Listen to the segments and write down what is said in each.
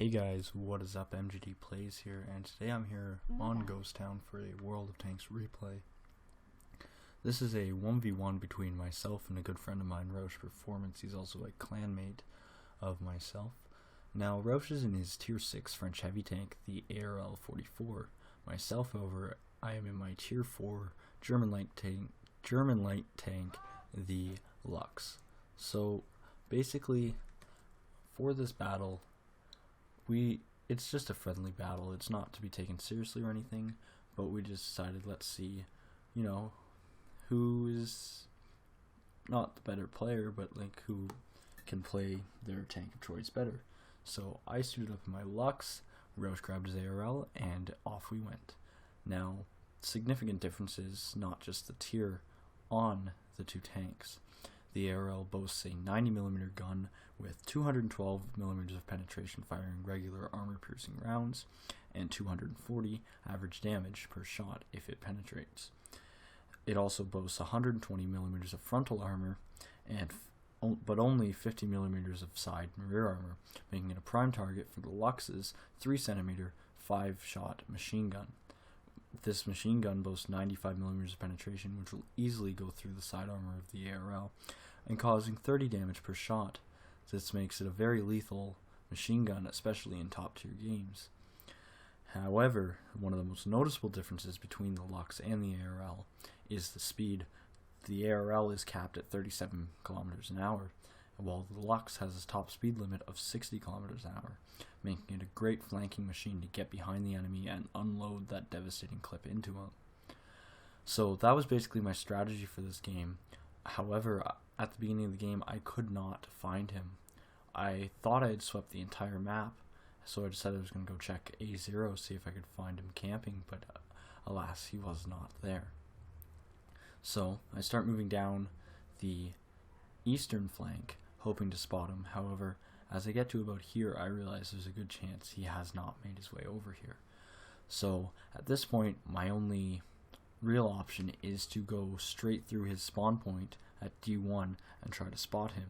Hey guys, what is up? MJDPlays here, and today I'm here on Ghost Town for a World of Tanks replay. This is a 1v1 between myself and a good friend of mine, RoushPerformance. He's also a clanmate of myself. Now, Roush is in his tier 6 French heavy tank, the ARL 44. Myself, however, I am in my tier 4 German light tank, the Luchs. So, basically, for this battle, it's just a friendly battle. It's not to be taken seriously or anything, but we just decided, let's see, who is not the better player, but like who can play their tank of choice better. So I suited up in my Luchs, Roush grabbed his ARL, and off we went. Now, significant differences, not just the tier on the two tanks. The ARL boasts a 90mm gun with 212mm of penetration, firing regular armor-piercing rounds, and 240 average damage per shot if it penetrates. It also boasts 120mm of frontal armor, but only 50mm of side and rear armor, making it a prime target for the Luchs' 3cm 5-shot machine gun. This machine gun boasts 95mm of penetration, which will easily go through the side armor of the ARL, and causing 30 damage per shot. This makes it a very lethal machine gun, especially in top tier games. However, one of the most noticeable differences between the Luchs and the ARL is the speed. The ARL is capped at 37 km an hour, while the Luchs has a top speed limit of 60 km an hour, making it a great flanking machine to get behind the enemy and unload that devastating clip into him. So that was basically my strategy for this game. However, at the beginning of the game, I could not find him. I thought I had swept the entire map, so I decided I was going to go check A0, see if I could find him camping, but alas, he was not there. So I start moving down the eastern flank, hoping to spot him. However, as I get to about here, I realize there's a good chance he has not made his way over here. So at this point, my only real option is to go straight through his spawn point at D1 and try to spot him.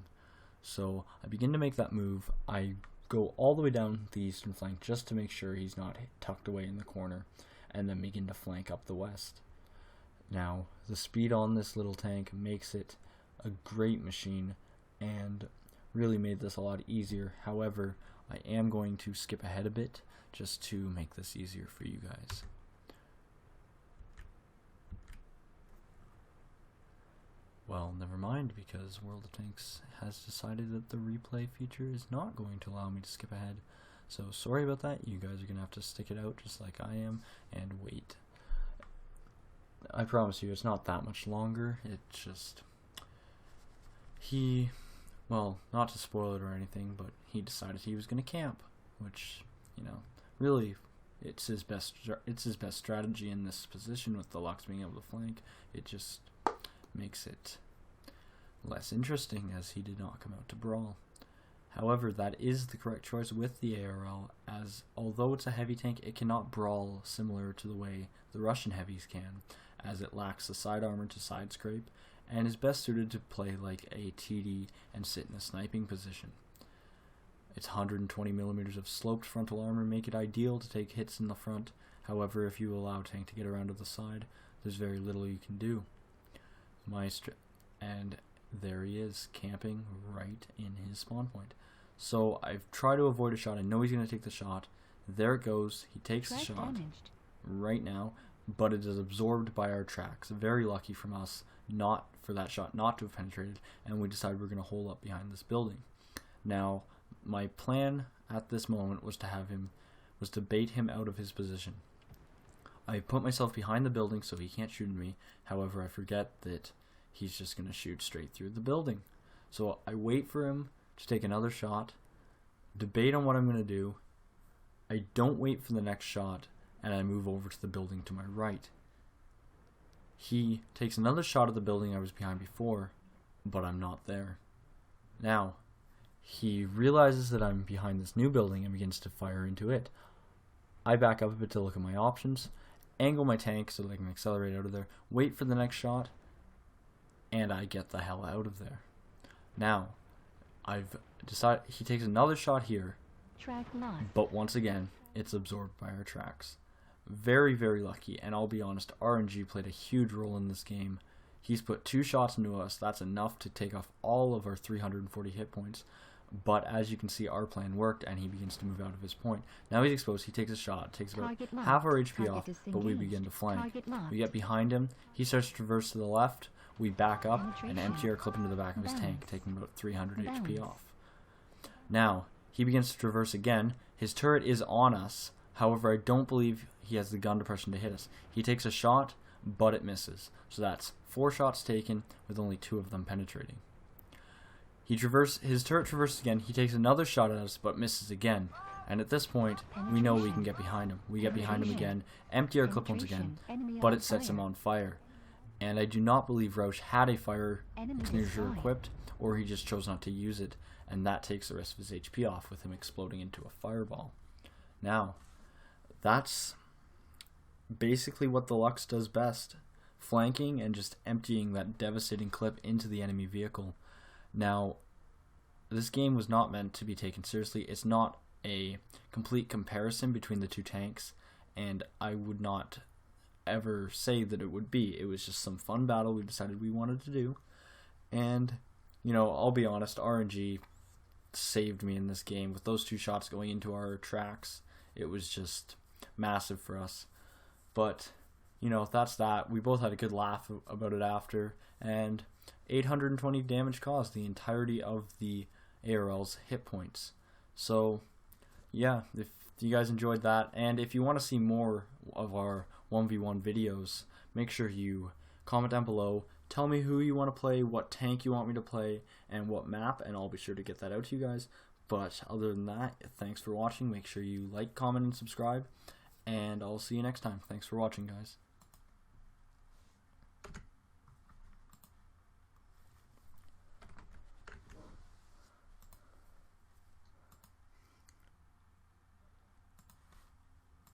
So I begin to make that move. I go all the way down the eastern flank just to make sure he's not tucked away in the corner, and then begin to flank up the west. Now, the speed on this little tank makes it a great machine and really made this a lot easier. However, I am going to skip ahead a bit just to make this easier for you guys. Well, never mind, because World of Tanks has decided that the replay feature is not going to allow me to skip ahead. So sorry about that. You guys are going to have to stick it out just like I am and wait. I promise you it's not that much longer. It's just well, not to spoil it or anything, but he decided he was going to camp, which, really it's his best strategy in this position with the Luchs being able to flank. It just makes it less interesting, as he did not come out to brawl. However, that is the correct choice with the ARL, as although it's a heavy tank, it cannot brawl similar to the way the Russian heavies can, as it lacks the side armor to side scrape, and is best suited to play like a TD and sit in a sniping position. Its 120mm of sloped frontal armor make it ideal to take hits in the front. However, if you allow tank to get around to the side, there's very little you can do. And there he is, camping right in his spawn point. So I've tried to avoid a shot. I know he's going to take the shot. There it goes. He takes the shot right now, but it is absorbed by our tracks. Very lucky from us for that shot not to have penetrated, and we decided we're going to hole up behind this building. Now, my plan at this moment was to bait him out of his position. I put myself behind the building so he can't shoot at me. However, I forget that he's just going to shoot straight through the building. So I wait for him to take another shot, debate on what I'm going to do. I don't wait for the next shot, and I move over to the building to my right. He takes another shot at the building I was behind before, but I'm not there. Now, he realizes that I'm behind this new building and begins to fire into it. I back up a bit to look at my options, angle my tank so that I can accelerate out of there, wait for the next shot, and I get the hell out of there. Now, I've decided he takes another shot here, Track lost. But once again, it's absorbed by our tracks. Very, very lucky, and I'll be honest, RNG played a huge role in this game. He's put 2 shots into us. That's enough to take off all of our 340 hit points. But as you can see, our plan worked, and he begins to move out of his point. Now he's exposed. He takes a shot. Takes about half our HP off, but we begin to flank. We get behind him. He starts to traverse to the left. We back up and empty our clip into the back of his tank, taking about 300 HP off. Now, he begins to traverse again. His turret is on us. However, I don't believe he has the gun depression to hit us. He takes a shot, but it misses. So that's 4 shots taken, with only 2 of them penetrating. His turret traverses again. He takes another shot at us, but misses again. And at this point, we know we can get behind him. We get behind him again, empty our clip once again, but it sets him on fire. And I do not believe Roush had a fire extinguisher equipped, or he just chose not to use it, and that takes the rest of his HP off, with him exploding into a fireball. Now, that's basically what the Luchs does best. Flanking and just emptying that devastating clip into the enemy vehicle. Now, this game was not meant to be taken seriously. It's not a complete comparison between the 2 tanks, and I would not ever say that it would be. It was just some fun battle we decided we wanted to do. And, you know, I'll be honest, RNG saved me in this game. With those 2 shots going into our tracks, it was just massive for us. But, you know, that's that. We both had a good laugh about it after, and 820 damage caused, the entirety of the ARL's hit points. So, yeah, if you guys enjoyed that, and if you want to see more of our 1v1 videos, make sure you comment down below. Tell me who you want to play, what tank you want me to play, and what map, and I'll be sure to get that out to you guys. But other than that, thanks for watching. Make sure you like, comment, and subscribe, and I'll see you next time. Thanks for watching, guys.